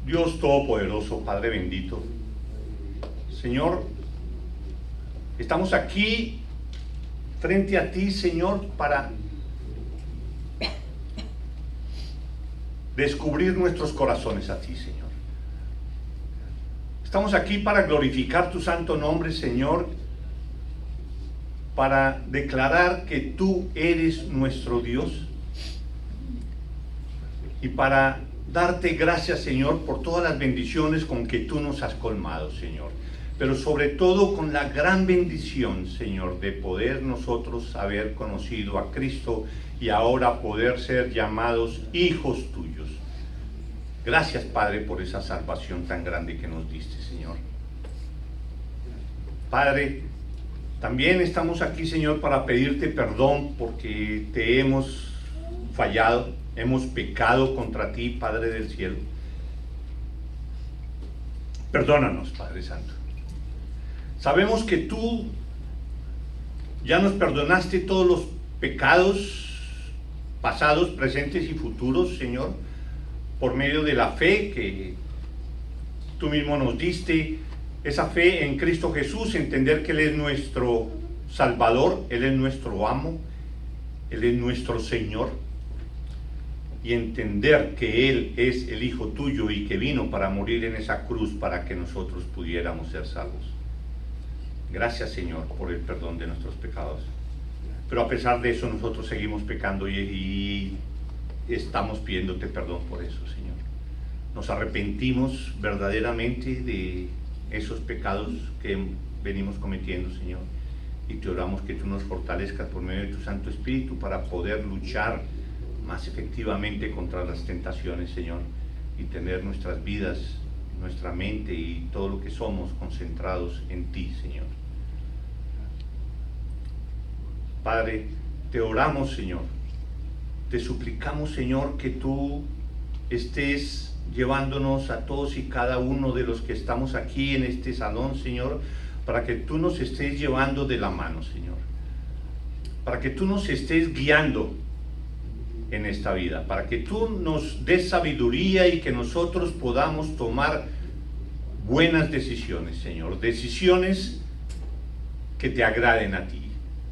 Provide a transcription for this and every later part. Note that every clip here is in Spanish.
Dios Todopoderoso, Padre bendito, Señor, estamos aquí frente a ti, Señor, para descubrir nuestros corazones a ti, Señor. Estamos aquí para glorificar tu santo nombre, Señor, para declarar que tú eres nuestro Dios y para darte gracias, Señor, por todas las bendiciones con que tú nos has colmado, Señor. Pero sobre todo con la gran bendición, Señor, de poder nosotros haber conocido a Cristo y ahora poder ser llamados hijos tuyos. Gracias, Padre, por esa salvación tan grande que nos diste, Señor. Padre, también estamos aquí, Señor, para pedirte perdón porque te hemos fallado, hemos pecado contra ti, Padre del cielo. Perdónanos, Padre Santo. Sabemos que tú ya nos perdonaste todos los pecados pasados, presentes y futuros, Señor, por medio de la fe que tú mismo nos diste, esa fe en Cristo Jesús, entender que Él es nuestro Salvador, Él es nuestro amo, Él es nuestro Señor, y entender que Él es el Hijo tuyo y que vino para morir en esa cruz para que nosotros pudiéramos ser salvos. Gracias, Señor, por el perdón de nuestros pecados. Pero a pesar de eso, nosotros seguimos pecando y estamos pidiéndote perdón por eso, Señor. Nos arrepentimos verdaderamente de esos pecados que venimos cometiendo, Señor. Y te oramos que tú nos fortalezcas por medio de tu Santo Espíritu para poder luchar más efectivamente contra las tentaciones, Señor, y tener nuestras vidas, nuestra mente y todo lo que somos concentrados en ti, Señor. Padre, te oramos, Señor, te suplicamos, Señor, que tú estés llevándonos a todos y cada uno de los que estamos aquí en este salón, Señor, para que tú nos estés llevando de la mano, Señor, para que tú nos estés guiando en esta vida, para que tú nos des sabiduría y que nosotros podamos tomar buenas decisiones, Señor, decisiones que te agraden a ti,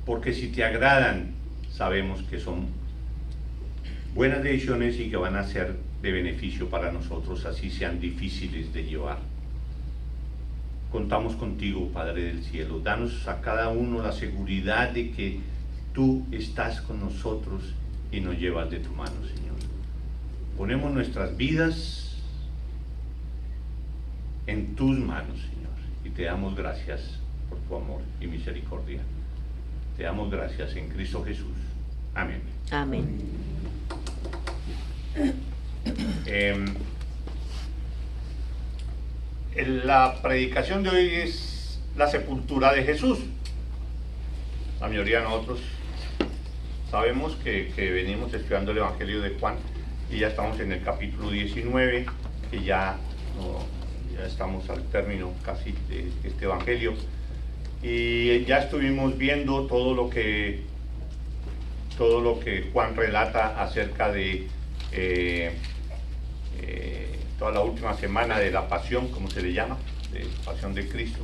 porque si te agradan, sabemos que son buenas decisiones y que van a ser de beneficio para nosotros, así sean difíciles de llevar. Contamos contigo, Padre del cielo, danos a cada uno la seguridad de que tú estás con nosotros y nos llevas de tu mano, Señor. Ponemos nuestras vidas en tus manos, Señor, y te damos gracias por tu amor y misericordia. Te damos gracias en Cristo Jesús. Amén. Amén. La predicación de hoy es la sepultura de Jesús. La mayoría de nosotros sabemos que venimos estudiando el Evangelio de Juan y ya estamos en el capítulo 19, que ya estamos al término casi de este Evangelio. Y ya estuvimos viendo todo lo que Juan relata acerca de toda la última semana de la pasión, como se le llama, de pasión de Cristo,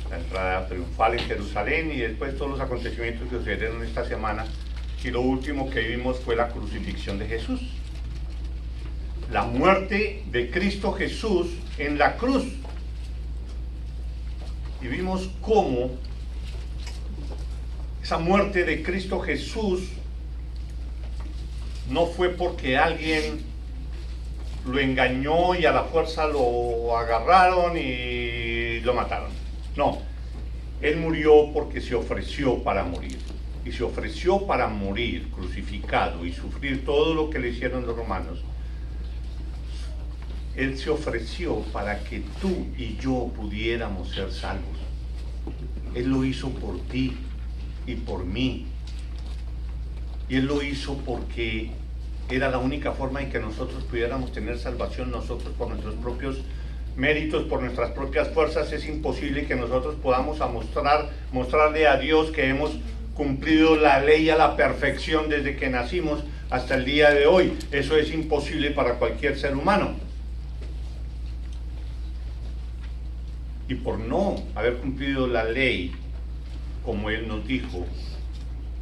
la entrada triunfal en Jerusalén y después todos los acontecimientos que sucedieron esta semana, y lo último que vimos fue la crucifixión de Jesús, la muerte de Cristo Jesús en la cruz. Y vimos cómo esa muerte de Cristo Jesús no fue porque alguien lo engañó y a la fuerza lo agarraron y lo mataron. No, Él murió porque se ofreció para morir. Y se ofreció para morir crucificado y sufrir todo lo que le hicieron los romanos. Él se ofreció para que tú y yo pudiéramos ser salvos. Él lo hizo por ti y por mí. Y Él lo hizo porque era la única forma en que nosotros pudiéramos tener salvación. Nosotros por nuestros propios méritos, por nuestras propias fuerzas, es imposible que nosotros podamos mostrarle a Dios que hemos cumplido la ley a la perfección desde que nacimos, hasta el día de hoy. Eso es imposible para cualquier ser humano. Y por no haber cumplido la ley, como Él nos dijo,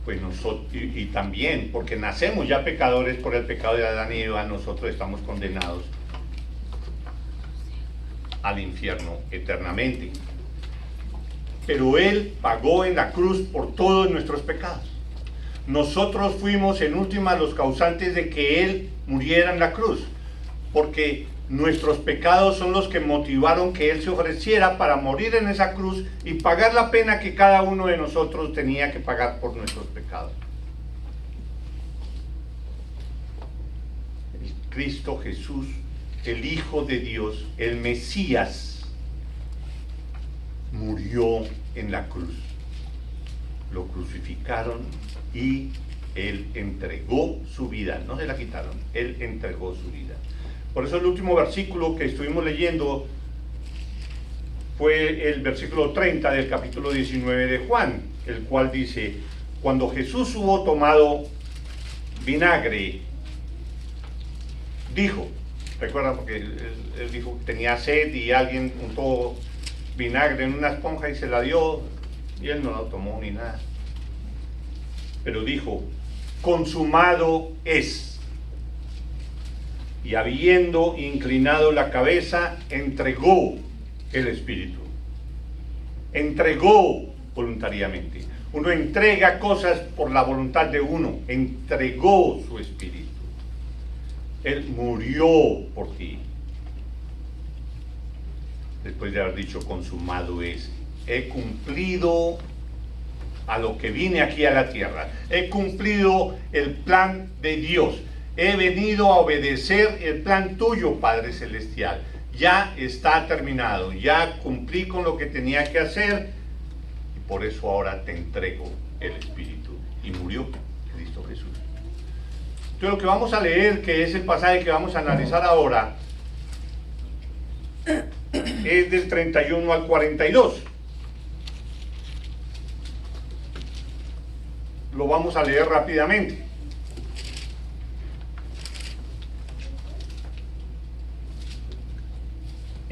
pues nosotros, y también porque nacemos ya pecadores por el pecado de Adán y Eva, nosotros estamos condenados al infierno eternamente. Pero Él pagó en la cruz por todos nuestros pecados. Nosotros fuimos en última los causantes de que Él muriera en la cruz, porque nuestros pecados son los que motivaron que Él se ofreciera para morir en esa cruz y pagar la pena que cada uno de nosotros tenía que pagar por nuestros pecados. El Cristo Jesús, el Hijo de Dios, el Mesías, murió en la cruz. Lo crucificaron y Él entregó su vida. No se la quitaron, Él entregó su vida. Por eso el último versículo que estuvimos leyendo fue el versículo 30 del capítulo 19 de Juan, el cual dice: cuando Jesús hubo tomado vinagre, dijo, recuerda, porque él dijo que tenía sed y alguien untó vinagre en una esponja y se la dio, y él no la tomó ni nada, pero dijo: consumado es. Y habiendo inclinado la cabeza, entregó el Espíritu. Entregó voluntariamente. Uno entrega cosas por la voluntad de uno. Entregó su Espíritu. Él murió por ti. Después de haber dicho: consumado es. He cumplido a lo que vine aquí a la tierra. He cumplido el plan de Dios. He venido a obedecer el plan tuyo, Padre Celestial. Ya está terminado, ya cumplí con lo que tenía que hacer, y por eso ahora te entrego el Espíritu. Y murió Cristo Jesús. Entonces lo que vamos a leer, que es el pasaje que vamos a analizar ahora, es del 31 al 42. Lo vamos a leer rápidamente.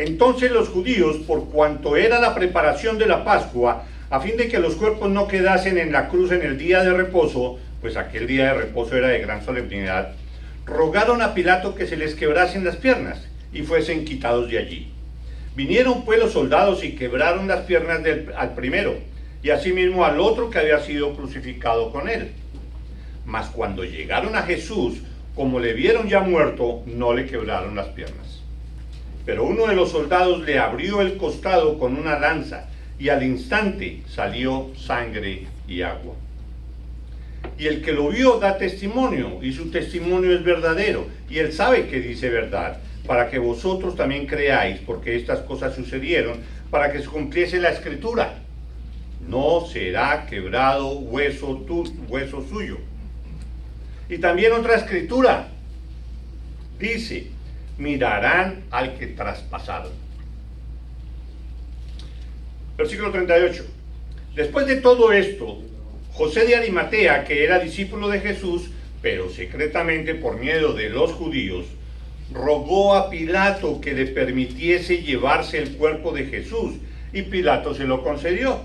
Entonces los judíos, por cuanto era la preparación de la Pascua, a fin de que los cuerpos no quedasen en la cruz en el día de reposo, pues aquel día de reposo era de gran solemnidad, rogaron a Pilato que se les quebrasen las piernas y fuesen quitados de allí. Vinieron pues los soldados y quebraron las piernas al primero, y asimismo al otro que había sido crucificado con él. Mas cuando llegaron a Jesús, como le vieron ya muerto, no le quebraron las piernas. Pero uno de los soldados le abrió el costado con una lanza, y al instante salió sangre y agua. Y el que lo vio da testimonio, y su testimonio es verdadero, y él sabe que dice verdad, para que vosotros también creáis, porque estas cosas sucedieron, para que se cumpliese la Escritura: no será quebrado hueso suyo. Y también otra escritura dice: mirarán al que traspasaron. Versículo 38. Después de todo esto, José de Arimatea, que era discípulo de Jesús, pero secretamente por miedo de los judíos, rogó a Pilato que le permitiese llevarse el cuerpo de Jesús, y Pilato se lo concedió.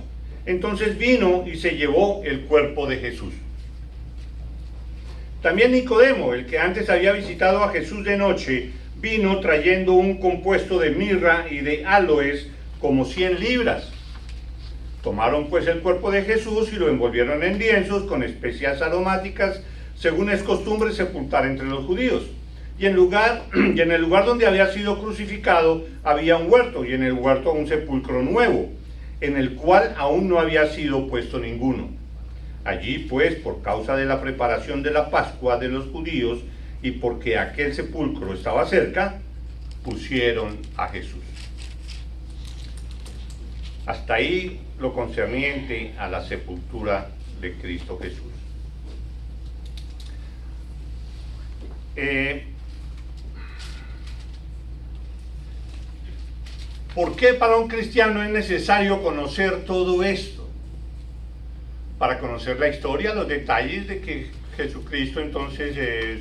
Entonces vino y se llevó el cuerpo de Jesús. También Nicodemo, el que antes había visitado a Jesús de noche, vino trayendo un compuesto de mirra y de áloes, como 100 libras. Tomaron pues el cuerpo de Jesús y lo envolvieron en lienzos con especias aromáticas, según es costumbre sepultar entre los judíos. Y en el lugar donde había sido crucificado había un huerto, y en el huerto un sepulcro nuevo, en el cual aún no había sido puesto ninguno. Allí pues, por causa de la preparación de la Pascua de los judíos, y porque aquel sepulcro estaba cerca, pusieron a Jesús. Hasta ahí lo concerniente a la sepultura de Cristo Jesús. ¿Por qué para un cristiano es necesario conocer todo esto? Para conocer la historia, los detalles de que Jesucristo, entonces,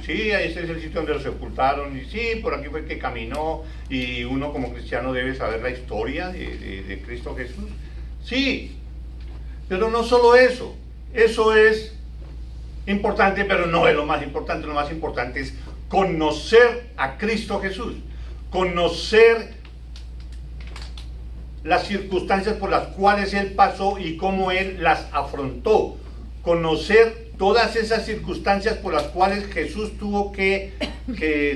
sí, ese es el sitio donde lo sepultaron, y sí, por aquí fue que caminó, y uno como cristiano debe saber la historia de Cristo Jesús. Sí, pero no solo eso, eso es importante, pero no es lo más importante es conocer a Cristo Jesús, conocer las circunstancias por las cuales Él pasó y cómo Él las afrontó, conocer todas esas circunstancias por las cuales Jesús tuvo que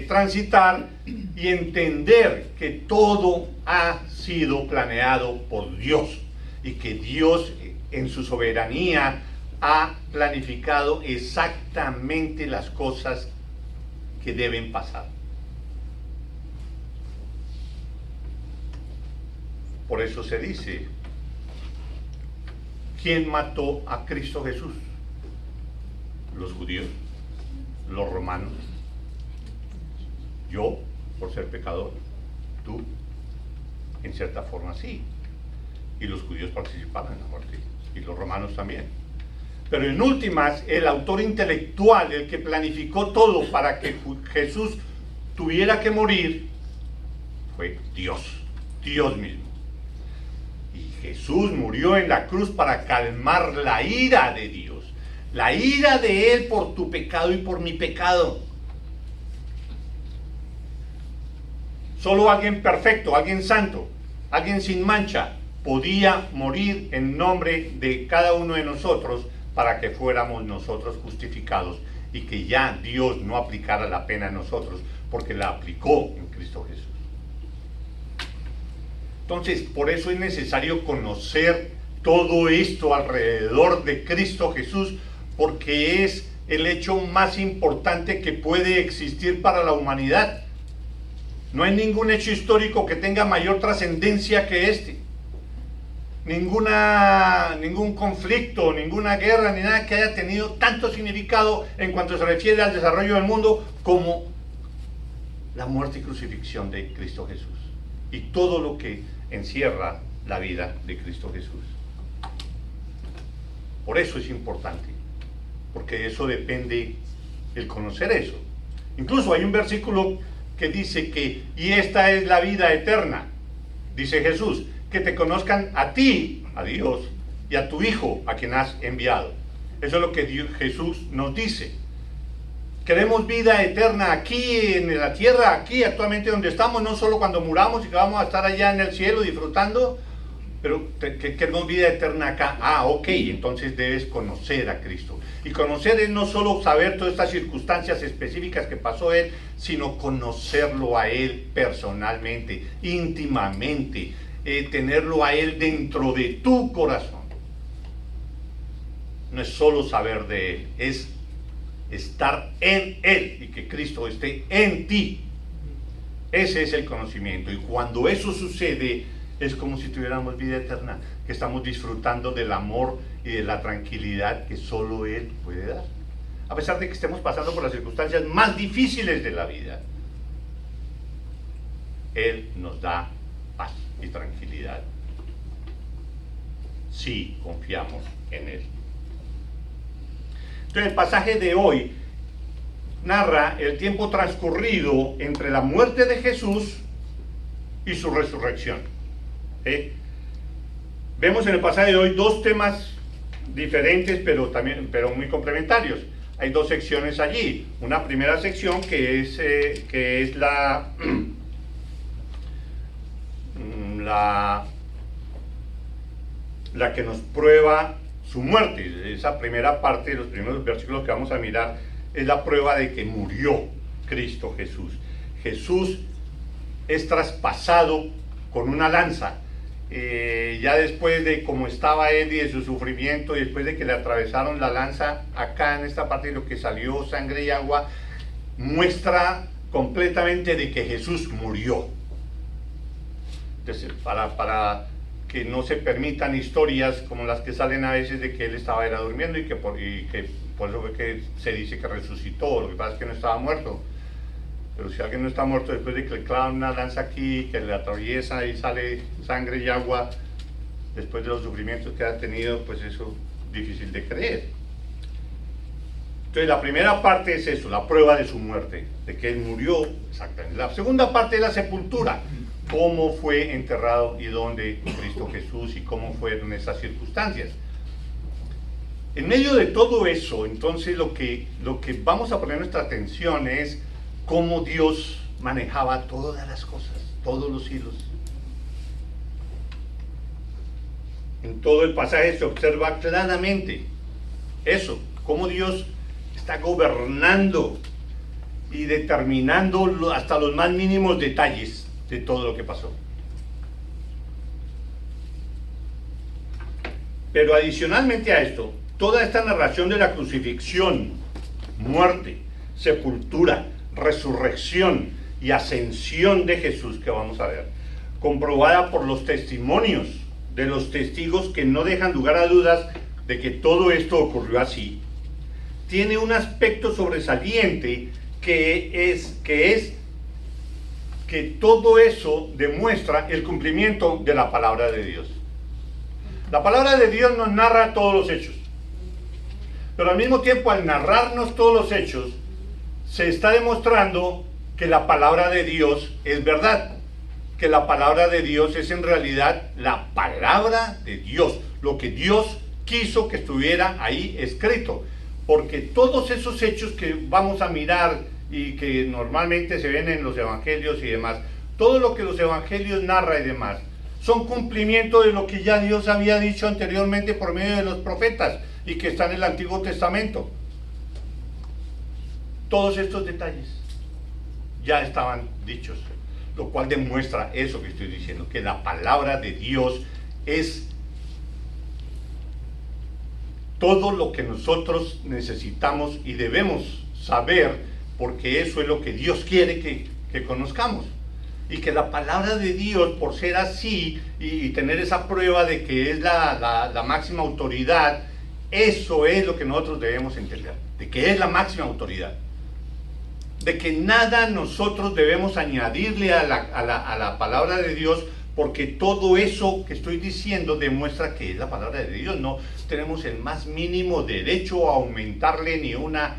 transitar y entender que todo ha sido planeado por Dios y que Dios en su soberanía ha planificado exactamente las cosas que deben pasar. Por eso se dice, ¿quién mató a Cristo Jesús? Los judíos, los romanos, yo por ser pecador, tú, en cierta forma sí, y los judíos participaron en la muerte, y los romanos también. Pero en últimas, el autor intelectual, el que planificó todo para que Jesús tuviera que morir, fue Dios, Dios mismo. Y Jesús murió en la cruz para calmar la ira de Dios, la ira de Él por tu pecado y por mi pecado. Solo alguien perfecto, alguien santo, alguien sin mancha, podía morir en nombre de cada uno de nosotros para que fuéramos nosotros justificados y que ya Dios no aplicara la pena a nosotros, porque la aplicó en Cristo Jesús. Entonces, por eso es necesario conocer todo esto alrededor de Cristo Jesús, porque es el hecho más importante que puede existir para la humanidad. No hay ningún hecho histórico que tenga mayor trascendencia que este. Ningún conflicto, ninguna guerra, ni nada que haya tenido tanto significado en cuanto se refiere al desarrollo del mundo como la muerte y crucifixión de Cristo Jesús y todo lo que encierra la vida de Cristo Jesús. Por eso es importante, porque de eso depende el conocer eso. Incluso hay un versículo que dice que, y esta es la vida eterna, dice Jesús, que te conozcan a ti, a Dios, y a tu Hijo, a quien has enviado. Eso es lo que Jesús nos dice. Queremos vida eterna aquí en la tierra, aquí actualmente donde estamos, no solo cuando muramos y que vamos a estar allá en el cielo disfrutando, pero queremos vida eterna acá. Ah, ok, entonces debes conocer a Cristo. Y conocer es no solo saber todas estas circunstancias específicas que pasó Él, sino conocerlo a Él personalmente, íntimamente, tenerlo a Él dentro de tu corazón. No es solo saber de Él, es estar en Él y que Cristo esté en ti. Ese es el conocimiento, y cuando eso sucede es como si tuviéramos vida eterna, que estamos disfrutando del amor y de la tranquilidad que solo Él puede dar, a pesar de que estemos pasando por las circunstancias más difíciles de la vida. Él nos da paz y tranquilidad si confiamos en Él. Entonces el pasaje de hoy narra el tiempo transcurrido entre la muerte de Jesús y su resurrección. Vemos en el pasaje de hoy dos temas diferentes, pero muy complementarios. Hay dos secciones allí. Una primera sección que es la que nos prueba su muerte. Esa primera parte de los primeros versículos que vamos a mirar es la prueba de que murió Cristo Jesús. Jesús es traspasado con una lanza. Ya después de cómo estaba Él y de su sufrimiento, y después de que le atravesaron la lanza, acá en esta parte de lo que salió sangre y agua, muestra completamente de que Jesús murió. Entonces, para que no se permitan historias como las que salen a veces de que Él estaba durmiendo y que por eso fue que se dice que resucitó. Lo que pasa es que no estaba muerto. Pero si alguien no está muerto después de que le clavan una lanza aquí, que le atraviesa y sale sangre y agua, después de los sufrimientos que ha tenido, pues eso es difícil de creer. Entonces la primera parte es eso, la prueba de su muerte, de que él murió, exactamente. La segunda parte es la sepultura, cómo fue enterrado y dónde Cristo Jesús y cómo fueron esas circunstancias. En medio de todo eso, entonces lo que vamos a poner nuestra atención es cómo Dios manejaba todas las cosas, todos los hilos. En todo el pasaje se observa claramente eso, cómo Dios está gobernando y determinando hasta los más mínimos detalles de todo lo que pasó. Pero adicionalmente a esto, toda esta narración de la crucifixión, muerte, sepultura, resurrección y ascensión de Jesús que vamos a ver, comprobada por los testimonios de los testigos que no dejan lugar a dudas de que todo esto ocurrió así, tiene un aspecto sobresaliente que es que todo eso demuestra el cumplimiento de la palabra de Dios. La palabra de Dios nos narra todos los hechos, pero al mismo tiempo, al narrarnos todos los hechos, se está demostrando que la palabra de Dios es verdad, que la palabra de Dios es en realidad la palabra de Dios, lo que Dios quiso que estuviera ahí escrito, porque todos esos hechos que vamos a mirar y que normalmente se ven en los evangelios y demás, todo lo que los evangelios narra y demás, son cumplimiento de lo que ya Dios había dicho anteriormente por medio de los profetas y que está en el Antiguo Testamento. Todos estos detalles ya estaban dichos, lo cual demuestra eso que estoy diciendo, que la palabra de Dios es todo lo que nosotros necesitamos y debemos saber, porque eso es lo que Dios quiere que conozcamos. Y que la palabra de Dios, por ser así y tener esa prueba de que es la máxima autoridad, eso es lo que nosotros debemos entender, de que es la máxima autoridad, de que nada nosotros debemos añadirle a la palabra de Dios, porque todo eso que estoy diciendo demuestra que es la palabra de Dios. No tenemos el más mínimo derecho a aumentarle ni una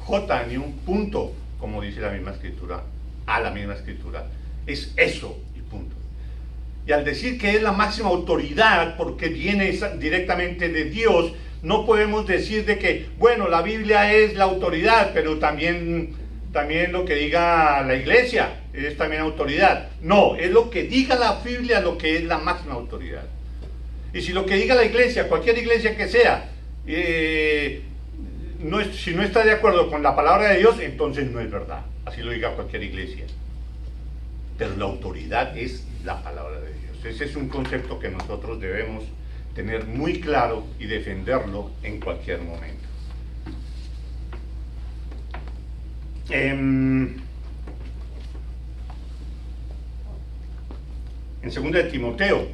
jota, ni un punto, como dice la misma escritura, a la misma escritura. Es eso y punto. Y al decir que es la máxima autoridad, porque viene directamente de Dios, no podemos decir de que, bueno, la Biblia es la autoridad, pero también lo que diga la iglesia es también autoridad. No, es lo que diga la Biblia lo que es la máxima autoridad. Y si lo que diga la iglesia, cualquier iglesia que sea, si no está de acuerdo con la palabra de Dios, entonces no es verdad. Así lo diga cualquier iglesia. Pero la autoridad es la palabra de Dios. Ese es un concepto que nosotros debemos tener muy claro y defenderlo en cualquier momento. En 2 Timoteo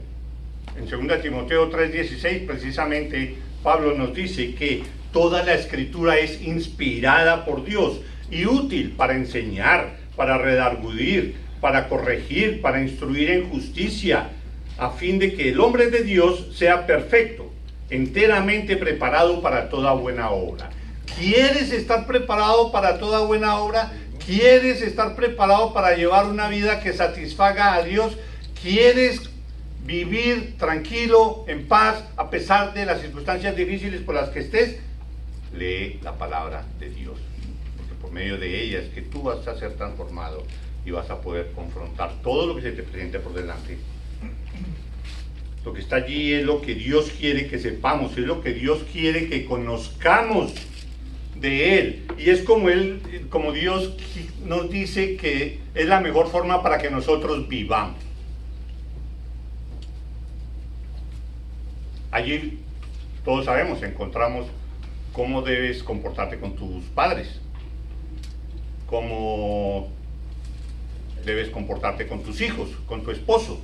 3:16, precisamente Pablo nos dice que toda la escritura es inspirada por Dios y útil para enseñar, para redarguir, para corregir, para instruir en justicia, a fin de que el hombre de Dios sea perfecto, enteramente preparado para toda buena obra. ¿Quieres estar preparado para toda buena obra? ¿Quieres estar preparado para llevar una vida que satisfaga a Dios? ¿Quieres vivir tranquilo, en paz, a pesar de las circunstancias difíciles por las que estés? Lee la palabra de Dios, porque por medio de ella es que tú vas a ser transformado y vas a poder confrontar todo lo que se te presente por delante. Lo que está allí es lo que Dios quiere que sepamos, es lo que Dios quiere que conozcamos de Él. Y es como Dios nos dice que es la mejor forma para que nosotros vivamos. Allí, todos sabemos, encontramos cómo debes comportarte con tus padres, cómo debes comportarte con tus hijos, con tu esposo,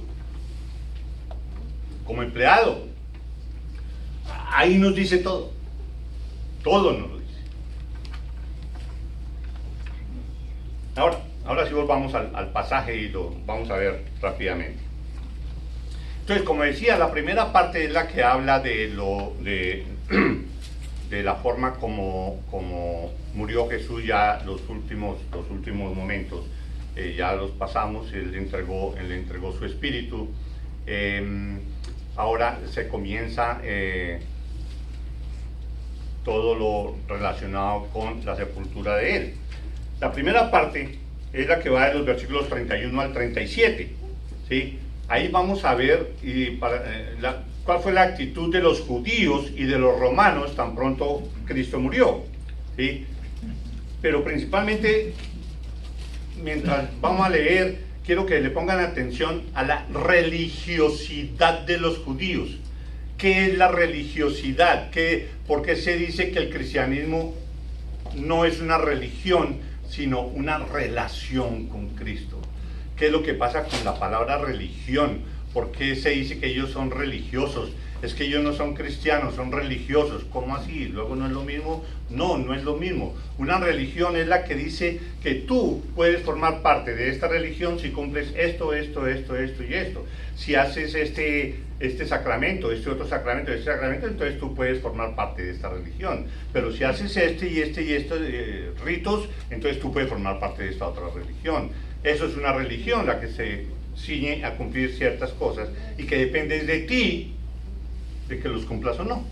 como empleado. Ahí nos dice todo. Todo nos lo dice. Ahora sí volvamos al pasaje y lo vamos a ver rápidamente. Entonces, como decía, la primera parte es la que habla de de la forma como murió Jesús. Ya los últimos momentos ya los pasamos. Él le entregó su espíritu. Ahora se comienza todo lo relacionado con la sepultura de él. La primera parte es la que va de los versículos 31 al 37, ¿sí? Ahí vamos a ver cuál fue la actitud de los judíos y de los romanos tan pronto Cristo murió, ¿sí? Pero principalmente, mientras vamos a leer, quiero que le pongan atención a la religiosidad de los judíos. ¿Qué es la religiosidad? ¿Por qué se dice que el cristianismo no es una religión, sino una relación con Cristo? ¿Qué es lo que pasa con la palabra religión? ¿Por qué se dice que ellos son religiosos? Es que ellos no son cristianos, son religiosos. ¿Cómo así? ¿Luego no es lo mismo? No, no es lo mismo. Una religión es la que dice que tú puedes formar parte de esta religión si cumples esto y esto. Si haces este sacramento, este otro sacramento, entonces tú puedes formar parte de esta religión. Pero si haces estos ritos, entonces tú puedes formar parte de esta otra religión. Eso es una religión, la que se ciñe a cumplir ciertas cosas y que depende de ti de que los cumplas o no.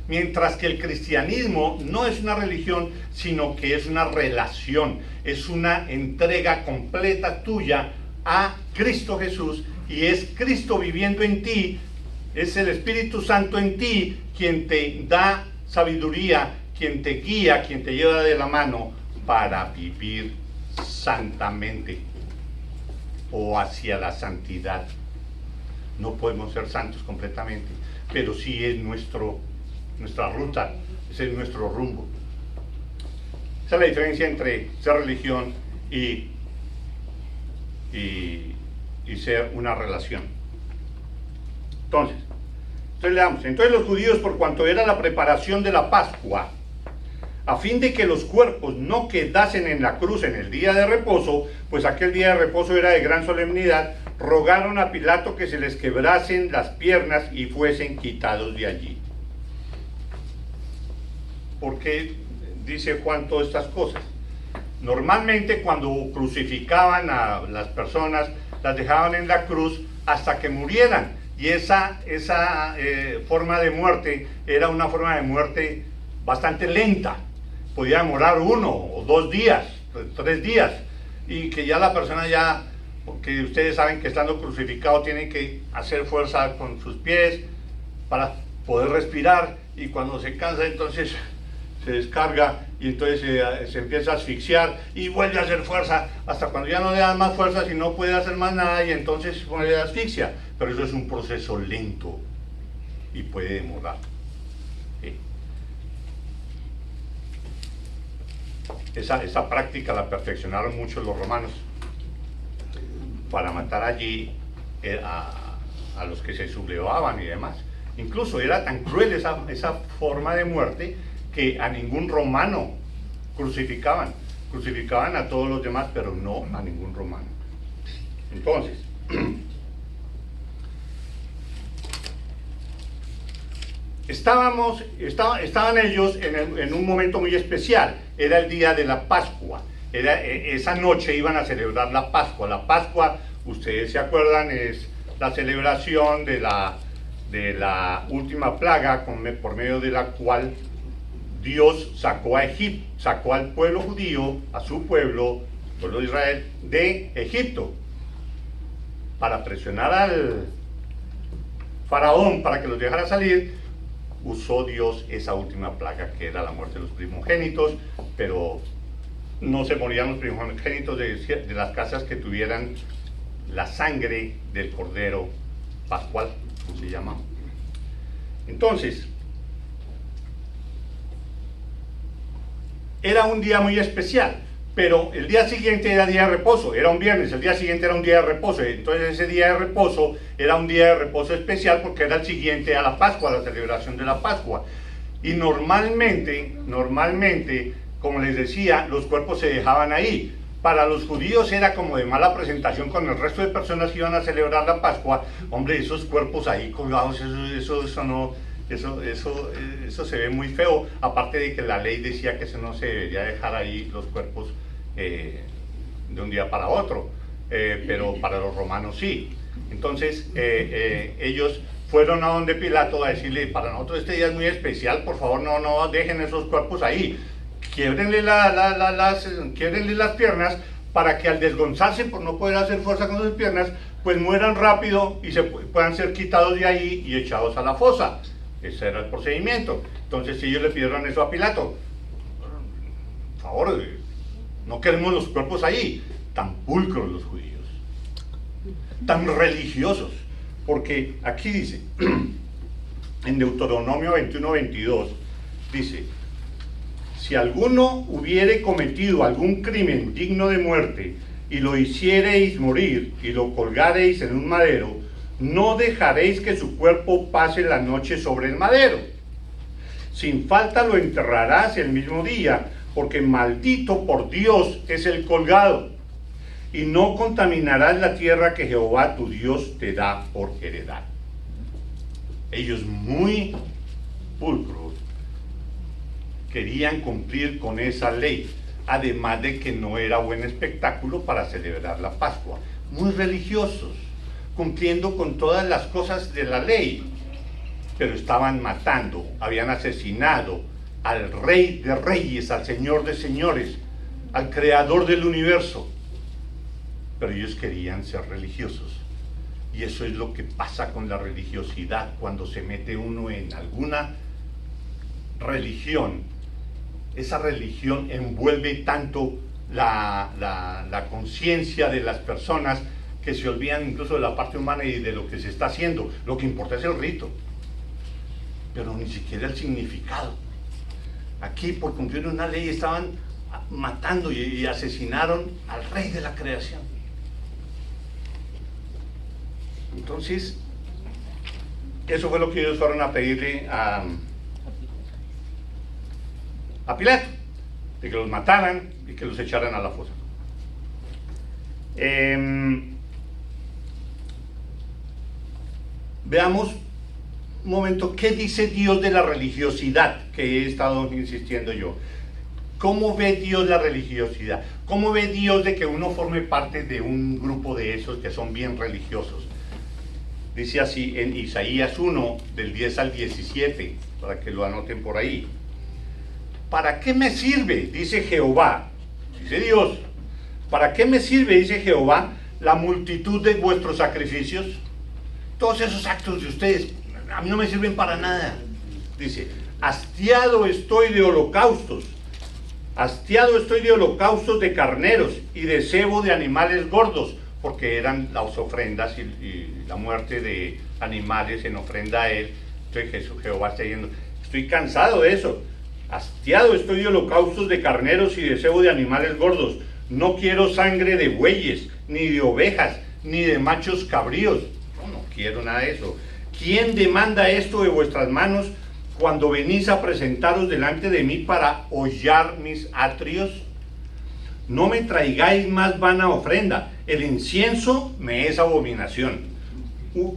Mientras que el cristianismo no es una religión, sino que es una relación, es una entrega completa tuya a Cristo Jesús, y es Cristo viviendo en ti, es el Espíritu Santo en ti quien te da sabiduría, quien te guía, quien te lleva de la mano para vivir santamente o hacia la santidad. No podemos ser santos completamente, pero sí es nuestra ruta, ese es nuestro rumbo. Esa es la diferencia entre ser religión y ser una relación. Entonces leamos. Entonces los judíos, por cuanto era la preparación de la Pascua, a fin de que los cuerpos no quedasen en la cruz en el día de reposo, pues aquel día de reposo era de gran solemnidad, rogaron a Pilato que se les quebrasen las piernas y fuesen quitados de allí. ¿Por qué dice Juan todas estas cosas? Normalmente cuando crucificaban a las personas, las dejaban en la cruz hasta que murieran, y esa forma de muerte era una forma de muerte bastante lenta. Podía demorar 1 o 2 días, 3 días, y que ya la persona porque ustedes saben que estando crucificado tiene que hacer fuerza con sus pies para poder respirar, y cuando se cansa entonces se descarga y entonces se empieza a asfixiar y vuelve a hacer fuerza hasta cuando ya no le dan más fuerzas y no puede hacer más nada, y entonces se pone de asfixia. Pero eso es un proceso lento y puede demorar. Esa práctica la perfeccionaron mucho los romanos para matar allí a los que se sublevaban y demás. Incluso era tan cruel esa forma de muerte que a ningún romano crucificaban a todos los demás, pero no a ningún romano. Entonces, estaban ellos en un momento muy especial. Era el día de la Pascua. Esa noche iban a celebrar la Pascua. La Pascua, ustedes se acuerdan, es la celebración de la última plaga por medio de la cual Dios sacó al pueblo judío, a su pueblo de Israel, de Egipto, para presionar al faraón para que los dejara salir. Usó Dios esa última plaga, que era la muerte de los primogénitos, pero no se morían los primogénitos de las casas que tuvieran la sangre del cordero pascual, como se llama. Entonces, era un día muy especial, pero el día siguiente era día de reposo, era un viernes, el día siguiente era un día de reposo. Entonces ese día de reposo era un día de reposo especial porque era el siguiente a la Pascua, a la celebración de la Pascua. Y normalmente, como les decía, los cuerpos se dejaban ahí. Para los judíos era como de mala presentación con el resto de personas que iban a celebrar la Pascua. Hombre, esos cuerpos ahí colgados, eso Eso se ve muy feo, aparte de que la ley decía que eso no se debería dejar ahí los cuerpos de un día para otro, pero para los romanos sí. Entonces ellos fueron a donde Pilato a decirle, para nosotros este día es muy especial, por favor no dejen esos cuerpos ahí, quiébrenle las piernas para que al desgonzarse por no poder hacer fuerza con sus piernas, pues mueran rápido y se puedan ser quitados de ahí y echados a la fosa. Ese era el procedimiento. Entonces ellos le pidieron eso a Pilato. Por favor, no queremos los cuerpos ahí. Tan pulcros los judíos, tan religiosos. Porque aquí dice, en Deuteronomio 21:22, dice, si alguno hubiere cometido algún crimen digno de muerte y lo hiciereis morir y lo colgareis en un madero, no dejaréis que su cuerpo pase la noche sobre el madero. Sin falta lo enterrarás el mismo día, porque maldito por Dios es el colgado. Y no contaminarás la tierra que Jehová tu Dios te da por heredad. Ellos muy pulcros querían cumplir con esa ley, además de que no era buen espectáculo para celebrar la Pascua. Muy religiosos, cumpliendo con todas las cosas de la ley, pero estaban matando, habían asesinado al Rey de Reyes, al Señor de Señores, al Creador del universo. Pero ellos querían ser religiosos, y eso es lo que pasa con la religiosidad cuando se mete uno en alguna religión. Esa religión envuelve tanto la conciencia de las personas que se olvidan incluso de la parte humana y de lo que se está haciendo. Lo que importa es el rito, pero ni siquiera el significado. Aquí, por cumplir una ley, estaban matando y asesinaron al Rey de la creación. Entonces, eso fue lo que ellos fueron a pedirle a Pilato, de que los mataran y que los echaran a la fosa. Veamos un momento qué dice Dios de la religiosidad que he estado insistiendo yo. ¿Cómo ve Dios la religiosidad? ¿Cómo ve Dios de que uno forme parte de un grupo de esos que son bien religiosos? Dice así en Isaías 1, del 10 al 17, para que lo anoten por ahí. ¿Para qué me sirve? Dice Jehová, dice Dios. ¿Para qué me sirve? Dice Jehová, la multitud de vuestros sacrificios. Todos esos actos de ustedes, a mí no me sirven para nada. Dice, hastiado estoy de holocaustos. Hastiado estoy de holocaustos de carneros y de cebo de animales gordos, porque eran las ofrendas y la muerte de animales en ofrenda a él. Entonces Jehová está diciendo, estoy cansado de eso. Hastiado estoy de holocaustos de carneros y de cebo de animales gordos. No quiero sangre de bueyes, ni de ovejas, ni de machos cabríos. No quiero nada de eso. ¿Quién demanda esto de vuestras manos cuando venís a presentaros delante de mí para hollar mis atrios? No me traigáis más vana ofrenda. El incienso me es abominación.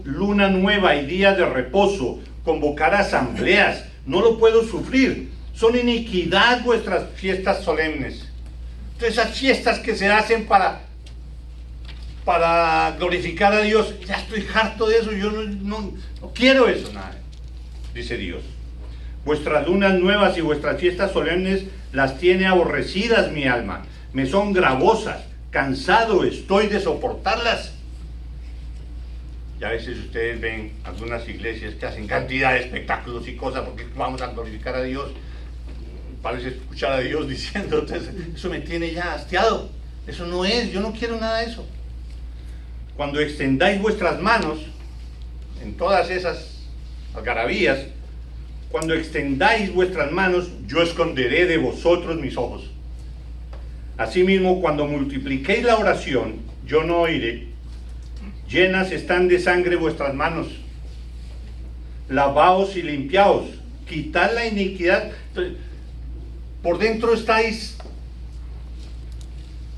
Luna nueva y días de reposo, convocar asambleas, no lo puedo sufrir. Son iniquidad vuestras fiestas solemnes. Entonces, esas fiestas que se hacen para glorificar a Dios, ya estoy harto de eso, yo no quiero eso, nada, dice Dios. Vuestras lunas nuevas y vuestras fiestas solemnes las tiene aborrecidas mi alma, me son gravosas, cansado estoy de soportarlas. Y a veces ustedes ven algunas iglesias que hacen cantidad de espectáculos y cosas porque vamos a glorificar a Dios. Parece escuchar a Dios diciendo, entonces, eso me tiene ya hastiado. Eso no es, yo no quiero nada de eso. Cuando extendáis vuestras manos en todas esas algarabías, cuando extendáis vuestras manos, yo esconderé de vosotros mis ojos. Asimismo, cuando multipliquéis la oración, yo no oiré. Llenas están de sangre vuestras manos. Lavaos y limpiaos. Quitad la iniquidad. Entonces, por dentro estáis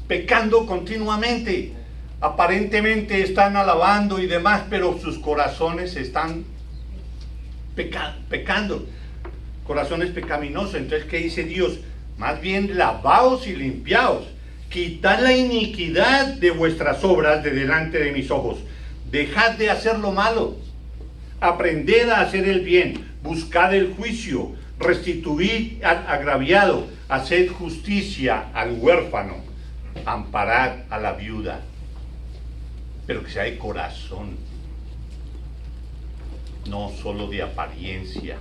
pecando continuamente. Aparentemente están alabando y demás, pero sus corazones están pecando, corazones pecaminosos. Entonces, ¿qué dice Dios? Más bien lavaos y limpiaos, quitad la iniquidad de vuestras obras de delante de mis ojos, dejad de hacer lo malo, aprended a hacer el bien, buscad el juicio, restituid al agraviado, haced justicia al huérfano, amparad a la viuda, pero que sea de corazón, no solo de apariencia.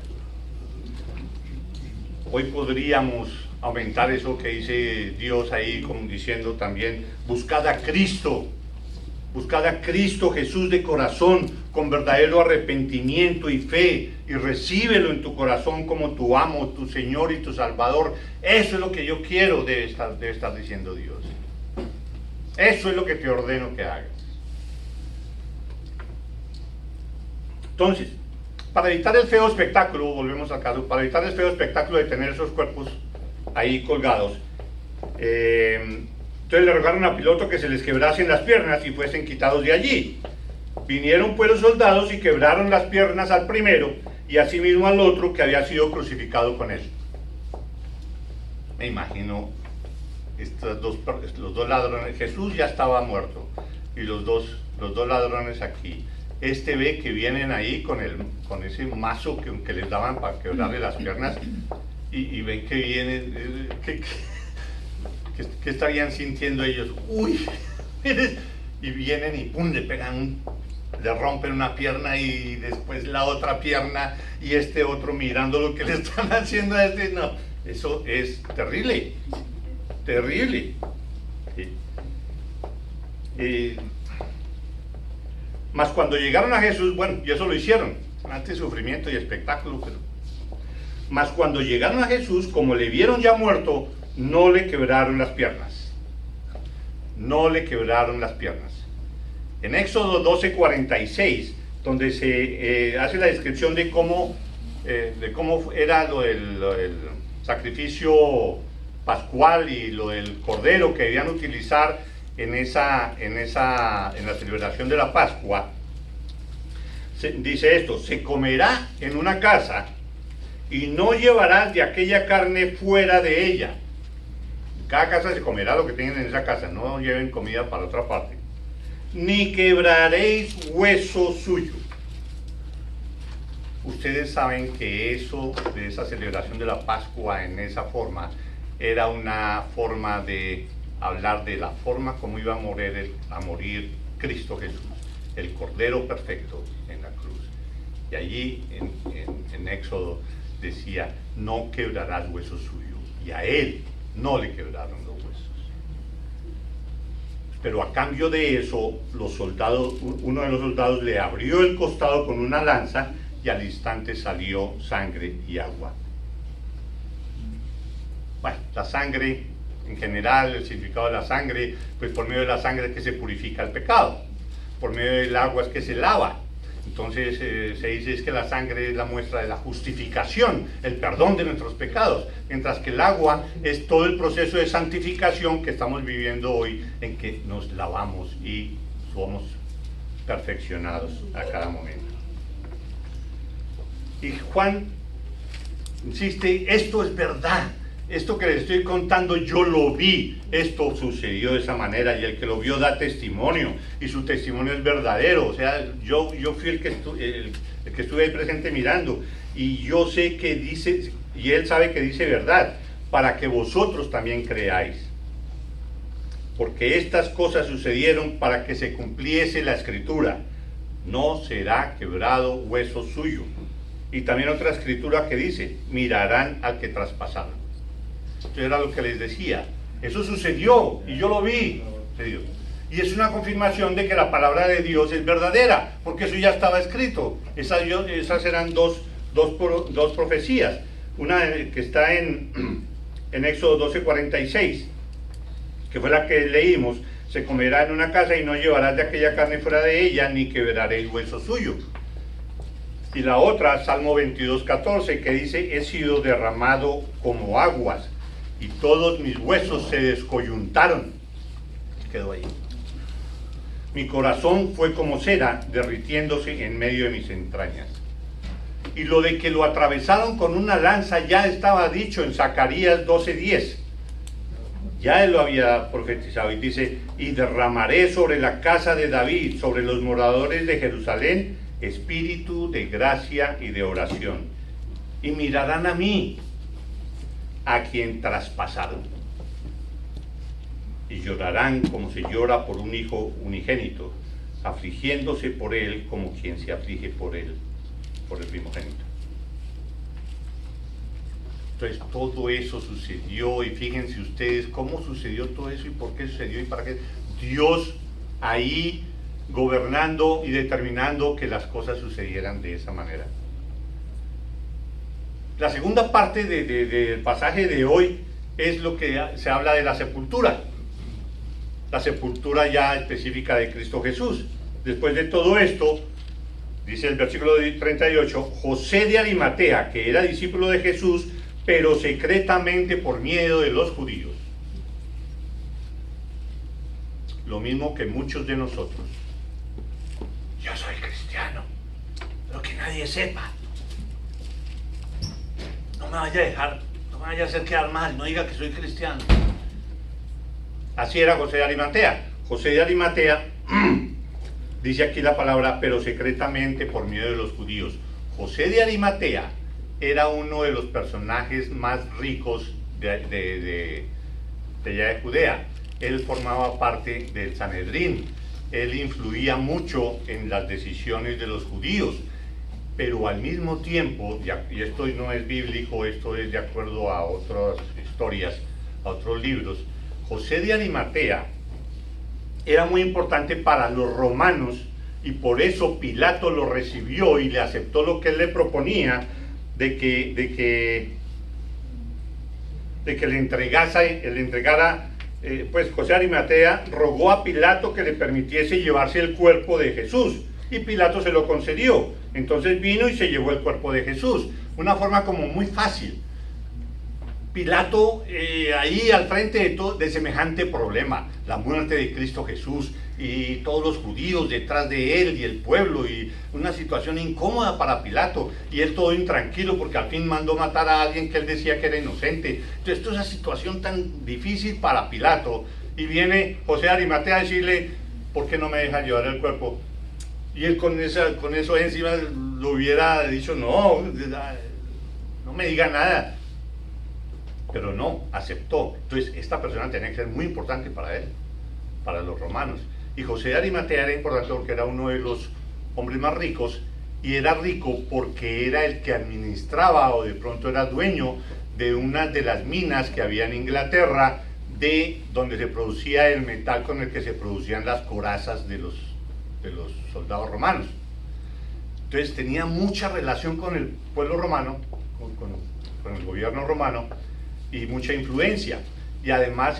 Hoy podríamos aumentar eso que dice Dios ahí, como diciendo también, buscad a Cristo Jesús de corazón, con verdadero arrepentimiento y fe, y recíbelo en tu corazón como tu amo, tu Señor y tu Salvador. Eso es lo que yo quiero, debe estar diciendo Dios. Eso es lo que te ordeno que hagas. Entonces, para evitar el feo espectáculo, volvemos al caso, para evitar el feo espectáculo de tener esos cuerpos ahí colgados, entonces le rogaron a Pilato que se les quebrasen las piernas y fuesen quitados de allí. Vinieron pues los soldados y quebraron las piernas al primero y asimismo al otro que había sido crucificado con él. Me imagino los dos ladrones. Jesús ya estaba muerto y los dos ladrones aquí. Ve que vienen ahí con ese mazo que les daban para quebrarle las piernas y ven que vienen, ¿qué estarían sintiendo ellos? Uy, y vienen y pum, le rompen una pierna y después la otra pierna y otro mirando lo que le están haciendo a no, eso es terrible, terrible. Mas cuando llegaron a Jesús, bueno, y eso lo hicieron, antes sufrimiento y espectáculo, mas cuando llegaron a Jesús, como le vieron ya muerto, no le quebraron las piernas. No le quebraron las piernas. En Éxodo 12:46, donde se hace la descripción de cómo era lo del sacrificio pascual y lo del cordero que debían utilizar en la celebración de la Pascua, dice esto: se comerá en una casa y no llevarás de aquella carne fuera de ella. En cada casa se comerá lo que tengan en esa casa, no lleven comida para otra parte. Ni quebraréis hueso suyo. Ustedes saben que eso, de esa celebración de la Pascua en esa forma, era una forma de hablar de la forma como iba a morir Cristo Jesús, el Cordero perfecto en la cruz. Y allí en Éxodo decía: no quebrarás hueso suyo, y a él no le quebraron los huesos. Pero a cambio de eso, uno de los soldados le abrió el costado con una lanza y al instante salió sangre y agua. Bueno, la sangre, en general, el significado de la sangre, pues por medio de la sangre es que se purifica el pecado, por medio del agua es que se lava. Entonces se dice es que la sangre es la muestra de la justificación, el perdón de nuestros pecados, mientras que el agua es todo el proceso de santificación que estamos viviendo hoy, en que nos lavamos y somos perfeccionados a cada momento. Y Juan insiste: esto es verdad. Esto que les estoy contando yo lo vi, esto sucedió de esa manera, y el que lo vio da testimonio, y su testimonio es verdadero. O sea, yo fui el que estuve ahí presente mirando, y yo sé que dice, y él sabe que dice verdad, para que vosotros también creáis. Porque estas cosas sucedieron para que se cumpliese la escritura: no será quebrado hueso suyo. Y también otra escritura que dice: mirarán al que traspasaron. Esto era lo que les decía. Eso sucedió y yo lo vi. Y es una confirmación de que la palabra de Dios es verdadera, porque eso ya estaba escrito. Esas eran dos profecías. Una que está en Éxodo 12:46, que fue la que leímos: se comerá en una casa y no llevarás de aquella carne fuera de ella, ni quebraré el hueso suyo. Y la otra, Salmo 22:14, que dice: he sido derramado como aguas, y todos mis huesos se descoyuntaron. Quedó ahí. Mi corazón fue como cera derritiéndose en medio de mis entrañas. Y lo de que lo atravesaron con una lanza ya estaba dicho en Zacarías 12:10. Ya él lo había profetizado y dice, y derramaré sobre la casa de David, sobre los moradores de Jerusalén, espíritu de gracia y de oración. Y mirarán a mí, a quien traspasaron. Y llorarán como se llora por un hijo unigénito, afligiéndose por él como quien se aflige por él, por el primogénito. Entonces todo eso sucedió, y fíjense ustedes cómo sucedió todo eso y por qué sucedió y para qué. Dios ahí gobernando y determinando que las cosas sucedieran de esa manera. La segunda parte del pasaje de hoy es lo que se habla de la sepultura. La sepultura ya específica de Cristo Jesús. Después de todo esto, dice el versículo 38, José de Arimatea, que era discípulo de Jesús, pero secretamente por miedo de los judíos. Lo mismo que muchos de nosotros. Yo soy cristiano, pero que nadie sepa. No me vaya a dejar, no me vaya a hacer quedar mal, no diga que soy cristiano. Así era José de Arimatea. José de Arimatea, dice aquí la palabra, pero secretamente por miedo de los judíos. José de Arimatea era uno de los personajes más ricos de allá de Judea. Él formaba parte del Sanedrín. Él influía mucho en las decisiones de los judíos. Pero al mismo tiempo, y esto no es bíblico, esto es de acuerdo a otras historias, a otros libros, José de Arimatea era muy importante para los romanos y por eso Pilato lo recibió y le aceptó lo que él le proponía de que le entregara, pues José de Arimatea rogó a Pilato que le permitiese llevarse el cuerpo de Jesús y Pilato se lo concedió. Entonces vino y se llevó el cuerpo de Jesús. Una forma como muy fácil. Pilato ahí al frente de semejante problema, la muerte de Cristo Jesús y todos los judíos detrás de él y el pueblo, y una situación incómoda para Pilato, y él todo intranquilo porque al fin mandó matar a alguien que él decía que era inocente. Entonces esto es una situación tan difícil para Pilato, y viene José de Arimatea a decirle, ¿por qué no me deja llevar el cuerpo? Y él con eso encima lo hubiera dicho, no me diga nada. Pero no, aceptó. Entonces esta persona tenía que ser muy importante para él, para los romanos. Y José de Arimatea era importante porque era uno de los hombres más ricos, y era rico porque era el que administraba o de pronto era dueño de una de las minas que había en Inglaterra, de donde se producía el metal con el que se producían las corazas de los soldados romanos. Entonces tenía mucha relación con el pueblo romano, con el gobierno romano, y mucha influencia. Y además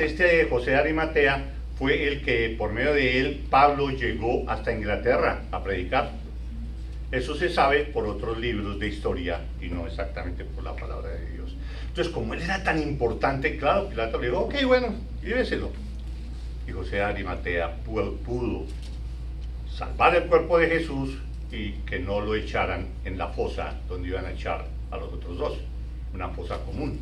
José de Arimatea fue el que, por medio de él, Pablo llegó hasta Inglaterra a predicar. Eso se sabe por otros libros de historia y no exactamente por la palabra de Dios. Entonces, como él era tan importante, claro, Pilato le dijo, ok, bueno, lléveselo. Y José de Arimatea pudo salvar el cuerpo de Jesús y que no lo echaran en la fosa donde iban a echar a los otros dos, una fosa común.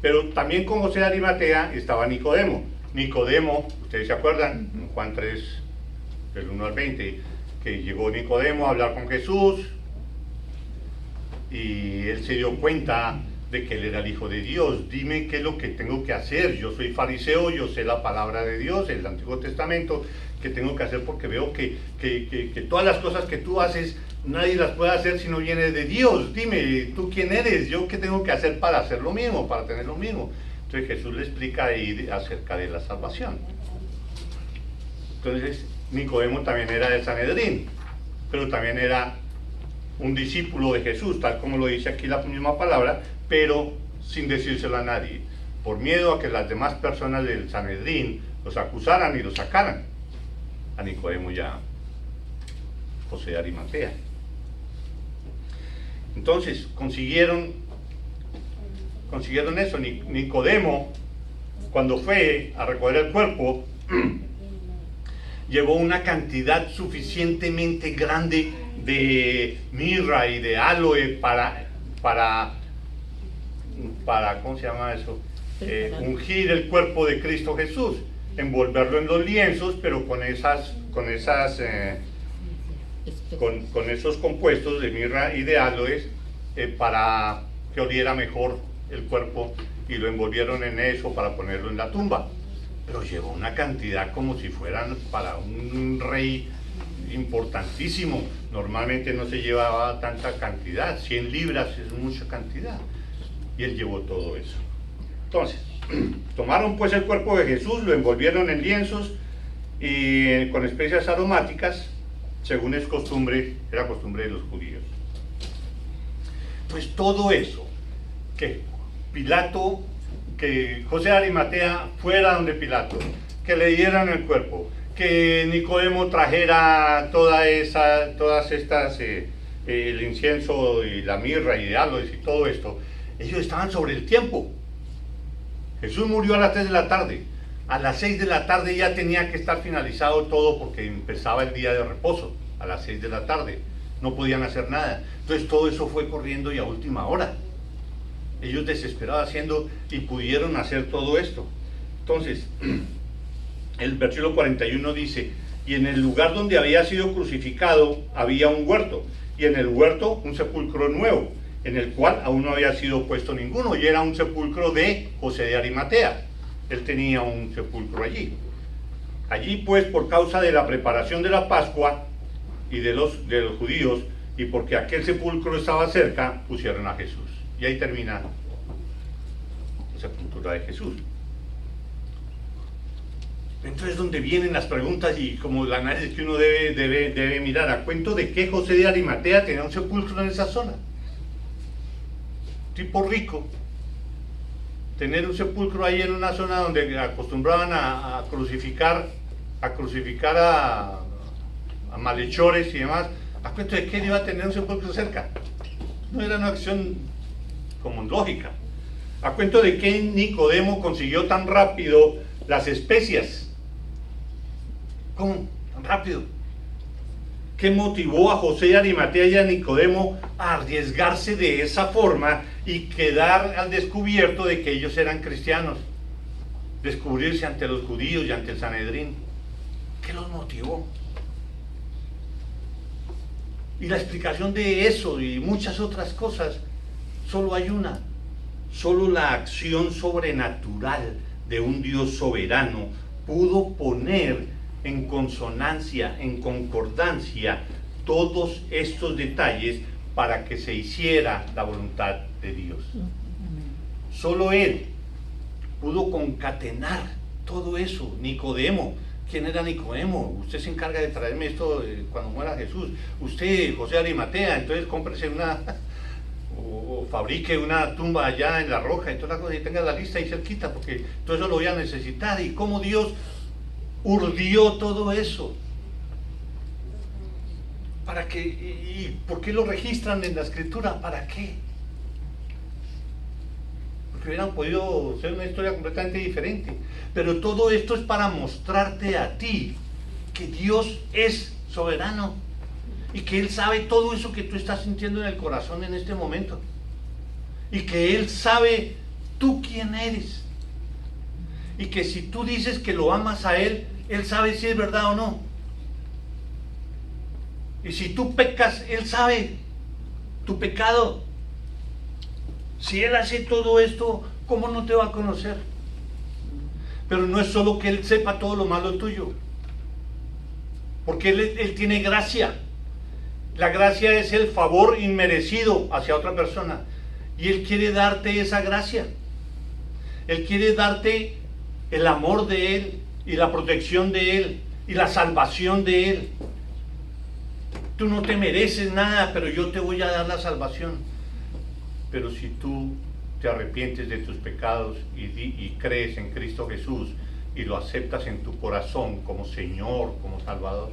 Pero también con José de Arimatea estaba Nicodemo. Nicodemo, ustedes se acuerdan, en Juan 3, del 1 al 20, que llegó Nicodemo a hablar con Jesús y él se dio cuenta de que él era el Hijo de Dios. Dime qué es lo que tengo que hacer. Yo soy fariseo, yo sé la palabra de Dios, el Antiguo Testamento, ¿qué tengo que hacer? Porque veo que todas las cosas que tú haces, nadie las puede hacer si no viene de Dios. Dime, ¿tú quién eres? ¿Yo qué tengo que hacer para hacer lo mismo, para tener lo mismo? Entonces Jesús le explica ahí acerca de la salvación. Entonces Nicodemo también era del Sanedrín, pero también era un discípulo de Jesús, tal como lo dice aquí la misma palabra, pero sin decírselo a nadie, por miedo a que las demás personas del Sanedrín los acusaran y los sacaran. A Nicodemo ya José de Arimatea. Entonces consiguieron eso. Nicodemo, cuando fue a recoger el cuerpo, llevó una cantidad suficientemente grande de mirra y de aloe para ¿cómo se llama eso? Ungir el cuerpo de Cristo Jesús, envolverlo en los lienzos, pero con esos compuestos de mirra y de aloes para que oliera mejor el cuerpo, y lo envolvieron en eso para ponerlo en la tumba. Pero llevó una cantidad como si fueran para un rey importantísimo. Normalmente no se llevaba tanta cantidad, 100 libras es mucha cantidad, y él llevó todo eso. Entonces, tomaron pues el cuerpo de Jesús, lo envolvieron en lienzos y con especias aromáticas, según era costumbre de los judíos. Pues todo eso, que Pilato, que José de Arimatea fuera donde Pilato, que le dieran el cuerpo, que Nicodemo trajera todas estas, el incienso y la mirra y de aloes y todo esto, ellos estaban sobre el tiempo. Jesús murió a las 3 de la tarde, a las 6 de la tarde ya tenía que estar finalizado todo, porque empezaba el día de reposo, a las 6 de la tarde, no podían hacer nada. Entonces todo eso fue corriendo y a última hora. Ellos desesperados haciendo, y pudieron hacer todo esto. Entonces, el versículo 41 dice: y en el lugar donde había sido crucificado había un huerto, y en el huerto un sepulcro nuevo, en el cual aún no había sido puesto ninguno, y era un sepulcro de José de Arimatea. Él tenía un sepulcro allí. Allí pues, por causa de la preparación de la Pascua y de los judíos, y porque aquel sepulcro estaba cerca, pusieron a Jesús. Y ahí termina la sepultura de Jesús. Entonces, donde vienen las preguntas y como el análisis que uno debe mirar, ¿a cuento de qué José de Arimatea tenía un sepulcro en esa zona? Tipo rico, tener un sepulcro ahí en una zona donde acostumbraban a crucificar a malhechores y demás. ¿A cuento de qué iba a tener un sepulcro cerca? No era una acción como lógica. ¿A cuento de qué Nicodemo consiguió tan rápido las especias? ¿Cómo? Tan rápido. ¿Qué motivó a José de Arimatea y a Nicodemo a arriesgarse de esa forma y quedar al descubierto de que ellos eran cristianos? Descubrirse ante los judíos y ante el Sanedrín. ¿Qué los motivó? Y la explicación de eso y muchas otras cosas, solo hay una. Solo la acción sobrenatural de un Dios soberano pudo poner en consonancia, en concordancia, todos estos detalles para que se hiciera la voluntad de Dios. Solo Él pudo concatenar todo eso. Nicodemo, ¿quién era Nicodemo? Usted se encarga de traerme esto cuando muera Jesús. Usted, José de Arimatea, entonces cómprese o fabrique una tumba allá en La Roja y toda la cosa, y tenga la lista ahí cerquita, porque todo eso lo voy a necesitar. Y cómo Dios urdió todo eso. ¿Para qué? ¿Y por qué lo registran en la escritura? ¿Para qué? Porque hubieran podido ser una historia completamente diferente. Pero todo esto es para mostrarte a ti que Dios es soberano y que Él sabe todo eso que tú estás sintiendo en el corazón en este momento, y que Él sabe tú quién eres, y que si tú dices que lo amas a Él, Él sabe si es verdad o no. Y si tú pecas, Él sabe tu pecado. Si Él hace todo esto, ¿cómo no te va a conocer? Pero no es solo que Él sepa todo lo malo tuyo, porque Él tiene gracia. La gracia es el favor inmerecido hacia otra persona, y Él quiere darte esa gracia. Él quiere darte el amor de Él y la protección de Él y la salvación de Él. Tú no te mereces nada, pero yo te voy a dar la salvación. Pero si tú te arrepientes de tus pecados y crees en Cristo Jesús y lo aceptas en tu corazón como Señor, como Salvador,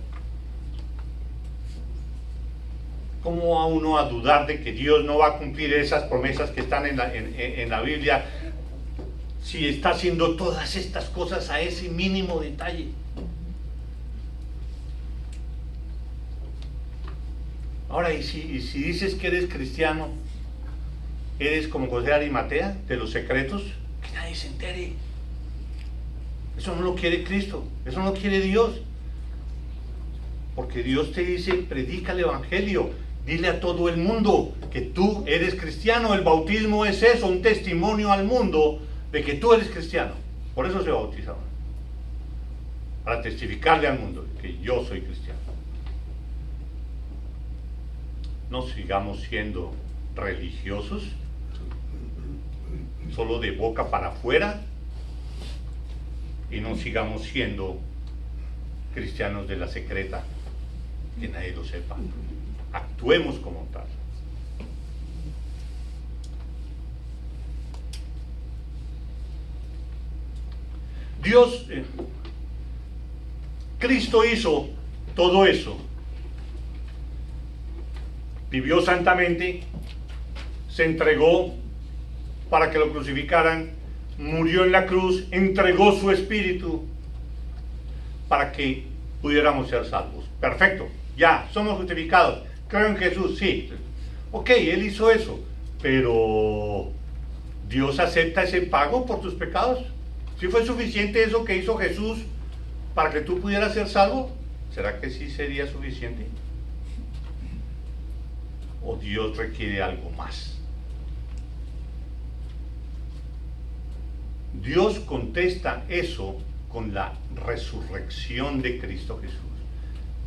¿cómo va uno a dudar de que Dios no va a cumplir esas promesas que están en la Biblia, si está haciendo todas estas cosas a ese mínimo detalle? Ahora, y si dices que eres cristiano, eres como José de Arimatea, de los secretos, que nadie se entere. Eso no lo quiere Cristo, eso no lo quiere Dios. Porque Dios te dice, predica el evangelio, dile a todo el mundo que tú eres cristiano. El bautismo es eso, un testimonio al mundo de que tú eres cristiano. Por eso se bautizaban, para testificarle al mundo que yo soy cristiano. No sigamos siendo religiosos, solo de boca para afuera, y no sigamos siendo cristianos de la secreta, que nadie lo sepa. Actuemos como tal. Dios, Cristo hizo todo eso. Vivió santamente, se entregó para que lo crucificaran, murió en la cruz, entregó su espíritu para que pudiéramos ser salvos. Perfecto, ya, somos justificados. Creo en Jesús, sí. Ok, Él hizo eso, pero ¿Dios acepta ese pago por tus pecados? ¿Sí fue suficiente eso que hizo Jesús para que tú pudieras ser salvo? ¿Será que sí sería suficiente? ¿O Dios requiere algo más? Dios contesta eso con la resurrección de Cristo Jesús,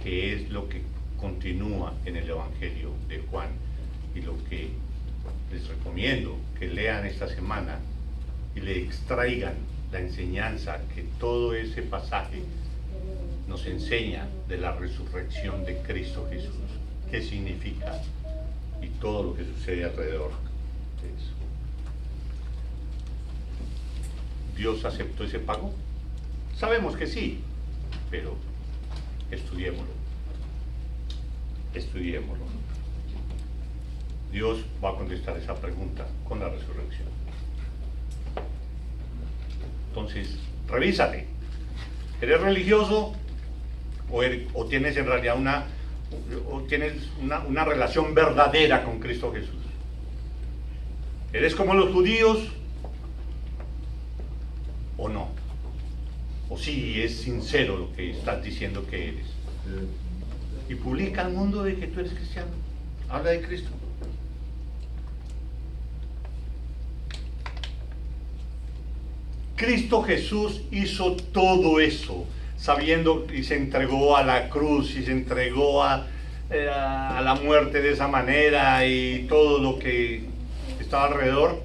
que es lo que continúa en el Evangelio de Juan, y lo que les recomiendo que lean esta semana y le extraigan la enseñanza que todo ese pasaje nos enseña de la resurrección de Cristo Jesús, qué significa y todo lo que sucede alrededor de eso. ¿Dios aceptó ese pago? Sabemos que sí, pero estudiémoslo. Estudiémoslo. Dios va a contestar esa pregunta con la resurrección. Entonces, revísate. ¿Eres religioso o tienes en realidad una relación verdadera con Cristo Jesús? ¿Eres como los judíos o no? ¿O sí es sincero lo que estás diciendo que eres? Y publica al mundo de que tú eres cristiano. Habla de Cristo. Cristo Jesús hizo todo eso, sabiendo, y se entregó a la cruz, y se entregó a la muerte de esa manera, y todo lo que estaba alrededor.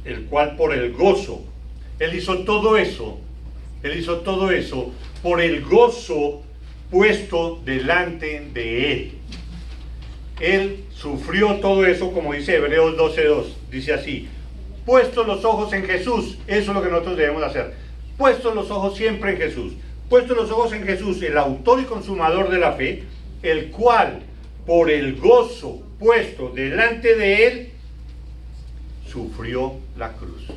El cual por el gozo, Él hizo todo eso por el gozo puesto delante de Él. Él sufrió todo eso, como dice Hebreos 12:2, dice así: puestos los ojos en Jesús. Eso es lo que nosotros debemos hacer, puestos los ojos siempre en Jesús, puestos los ojos en Jesús, el autor y consumador de la fe, el cual por el gozo puesto delante de Él sufrió la cruz.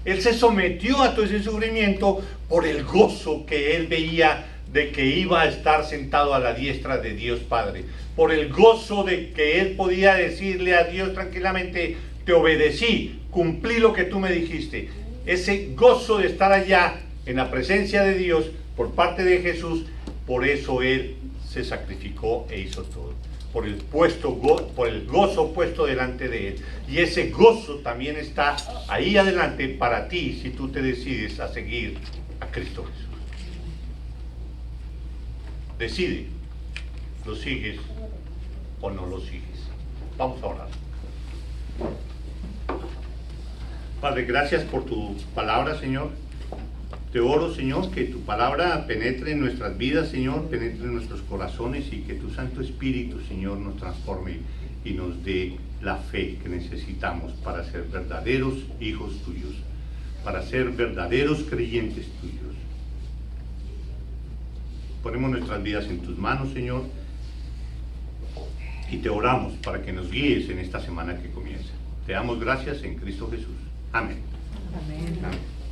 Él se sometió a todo ese sufrimiento por el gozo que Él veía de que iba a estar sentado a la diestra de Dios Padre, por el gozo de que Él podía decirle a Dios tranquilamente: te obedecí, cumplí lo que tú me dijiste. Ese gozo de estar allá en la presencia de Dios por parte de Jesús, por eso Él se sacrificó e hizo todo, por el gozo puesto delante de Él. Y ese gozo también está ahí adelante para ti, si tú te decides a seguir a Cristo Jesús. Decide, ¿lo sigues o no lo sigues? Vamos a orar. Padre, gracias por tu palabra, Señor. Te oro, Señor, que tu palabra penetre en nuestras vidas, Señor, penetre en nuestros corazones, y que tu Santo Espíritu, Señor, nos transforme y nos dé la fe que necesitamos para ser verdaderos hijos tuyos, para ser verdaderos creyentes tuyos. Ponemos nuestras vidas en tus manos, Señor, y te oramos para que nos guíes en esta semana que comienza. Te damos gracias en Cristo Jesús. Amén. Amén. Amén.